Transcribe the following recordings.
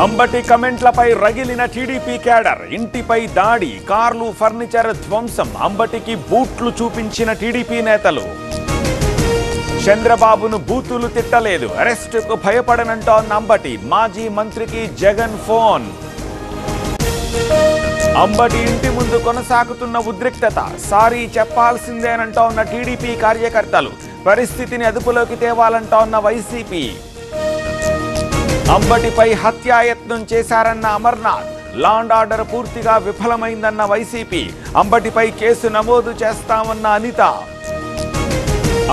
Ambati కమెంట్లపై రగిలిన TDP cadre, ఇంటిపై దాడి, కార్లు ఫర్నిచర్ ధ్వంసం, అంబటికి బూట్లు చూపించిన టీడీపీ నేతలు. చంద్రబాబును బూతులు తిట్టలేదు, అరెస్టుకు భయపడనంటోన్న అంబటి, మాజీ మంత్రికి జగన్ ఫోన్. అంబటి ఇంటి ముందు కొనసాగుతున్న ఉద్రిక్తత, సారీ చెప్పాల్సిందేనంటోన్న టీడీపీ కార్యకర్తలు, పరిస్థితిని అదుపులోకి తేవాలంటోన్న వైసీపీ. అంబటిపై హత్యాయత్నం చేశారన్న అమర్నాథ్, లా అండ్ ఆర్డర్ పూర్తిగా విఫలమైందన్న వైసీపీ, అంబటిపై కేసు నమోదు చేస్తామన్న అనిత.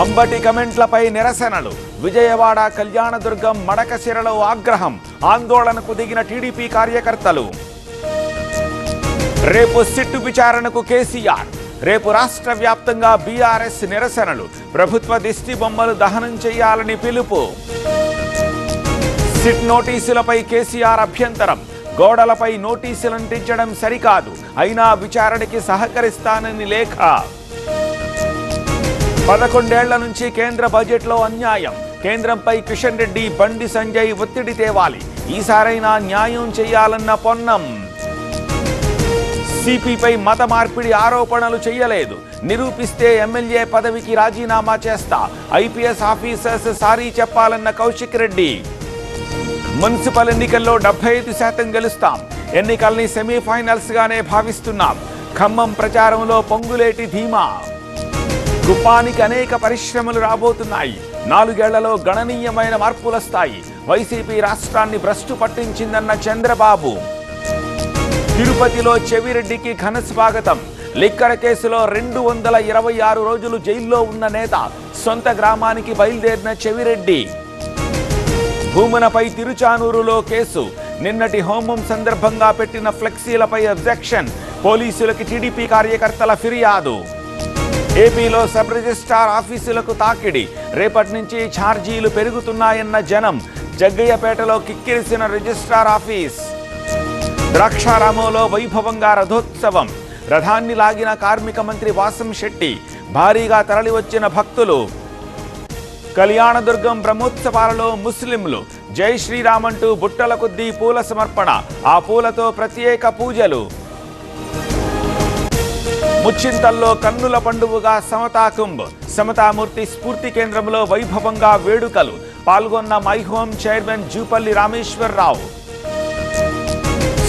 అంబటి కమెంట్లపై నిరసనలు, విజయవాడ కళ్యాణదుర్గం మడకశిరలో ఆగ్రహం, ఆందోళనకు దిగిన టీడీపీ కార్యకర్తలు. రేపు సిట్టు విచారణకు కేసీఆర్, రేపు రాష్ట్ర వ్యాప్తంగా బీఆర్ఎస్ నిరసనలు, ప్రభుత్వ దిష్టి బొమ్మలు దహనం చేయాలని పిలుపు. సిట్ నోటీసులపై కేసీఆర్ అభ్యంతరం, గోడలపై నోటీసులంటించడం సరికాదు, అయినా విచారణకి సహకరిస్తానని లేఖ. 11 ఏళ్ల నుంచి కేంద్ర బడ్జెట్లో అన్యాయం, కేంద్రంపై కిషన్ రెడ్డి, బండి సంజయ్ ఒత్తిడి తేవాలి, ఈసారైనా న్యాయం చేయాలన్న పొన్నం. సిపిపై మత మార్పిడి ఆరోపణలు చేయలేదు, నిరూపిస్తే ఎమ్మెల్యే పదవికి రాజీనామా చేస్తా, ఐపీఎస్ ఆఫీసర్స్ సారీ చెప్పాలన్న కౌశిక్ రెడ్డి. మున్సిపల్ ఎన్నికల్లో 75% గెలుస్తాం, ఎన్నికల్ని సెమీఫైనల్స్ గానే భావిస్తున్నాం, ఖమ్మం ప్రచారంలో పొంగులేటి ధీమా. కుప్పానికి అనేక పరిశ్రమలు రాబోతున్నాయి, 4 ఏళ్లలో గణనీయమైన మార్పులొస్తాయి, వైసీపీ రాష్ట్రాన్ని భ్రష్టు పట్టించిందన్న చంద్రబాబు. తిరుపతిలో చెవిరెడ్డికి ఘన స్వాగతం, లిక్కర్ కేసులో 226 రోజులు జైల్లో ఉన్న నేత, సొంత గ్రామానికి బయలుదేరిన చెవిరెడ్డి. భూములపై తిరుచానూరులో కేసు, నిన్నటి హోమం సందర్భంగా పెట్టిన ఫ్లెక్సీలపై అబ్జెక్షన్, పోలీసులకి టీడీపీ కార్యకర్తల ఫిర్యాదు. ఏపీలో సబ్ రిజిస్ట్రార్ ఆఫీసులకు తాకిడి, రేపటి నుంచి ఛార్జీలు పెరుగుతున్నాయన్న జనం, జగ్గయ్యపేటలో కిక్కిరిసిన రిజిస్ట్రార్ ఆఫీస్. ద్రాక్షారామంలో వైభవంగా రథోత్సవం, రథాన్ని లాగిన కార్మిక మంత్రి వాసం శెట్టి, భారీగా తరలివచ్చిన భక్తులు. కళ్యాణదుర్గం బ్రహ్మోత్సవాలలో ముస్లింలు, జై శ్రీరామ్ అంటూ బుట్టల కొద్దీ పూల సమర్పణ, ఆ పూలతో ప్రత్యేక పూజలు. ముచ్చింతల్లో కన్నుల పండువగా సమతా కుంభ్, సమతామూర్తి స్ఫూర్తి కేంద్రంలో వైభవంగా వేడుకలు, పాల్గొన్న my home chairman Jupally Rameshwar Rao.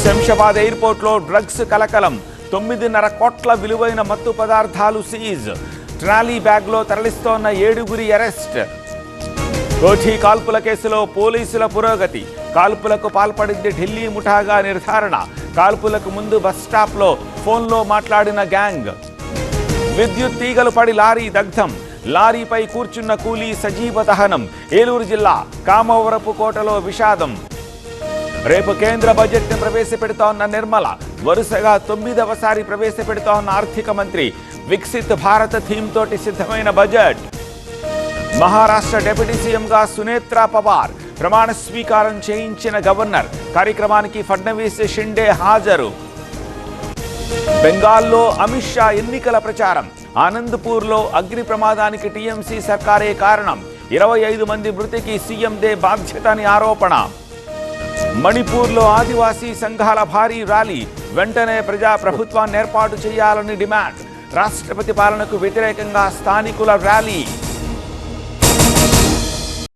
Shamshabad ఎయిర్పోర్ట్లో డ్రగ్స్ కలకలం, 9.5 కోట్ల విలువైన మత్తు పదార్థాలు సీజ్, ట్రాలీ బ్యాగ్లో తరలిస్తోన్న 7గురి అరెస్ట్. కోఠీ కాల్పుల కేసులో పోలీసుల పురోగతి, కాల్పులకు పాల్పడింది ఢిల్లీ ముఠాగా నిర్ధారణ, కాల్పులకు ముందు బస్టాప్లో ఫోన్లో మాట్లాడిన గ్యాంగ్. విద్యుత్ తీగలు పడి లారీ దగ్ధం, లారీపై కూర్చున్న కూలీ సజీవ దహనం, ఏలూరు జిల్లా కామవరపు కోటలో విషాదం. రేపు కేంద్ర బడ్జెట్ను ప్రవేశపెడుతోన్న నిర్మల, వరుసగా 9వసారి ప్రవేశపెడుతోన్న ఆర్థిక మంత్రి, వికసిత్ భారత్ థీమ్ తోటి సిద్ధమైన బడ్జెట్. మహారాష్ట్ర డిప్యూటీ సీఎంగా సునేత్రా పవార్, ప్రమాణ స్వీకారం చేయించిన గవర్నర్, కార్యక్రమానికి ఫడ్నవీస్, షిండే హాజరు. బెంగాల్లో అమిత్ షా ఎన్నికల ప్రచారం, ఆనంద్పూర్లో అగ్ని ప్రమాదానికి టీఎంసీ సర్కారే కారణం, 25 మంది మృతికి సీఎందే బాధ్యత అని ఆరోపణ. మణిపూర్లో ఆదివాసీ సంఘాల భారీ ర్యాలీ, వెంటనే ప్రజాప్రభుత్వాన్ని ఏర్పాటు చేయాలని డిమాండ్, రాష్ట్రపతి పాలనకు వ్యతిరేకంగా స్థానికుల ర్యాలీ.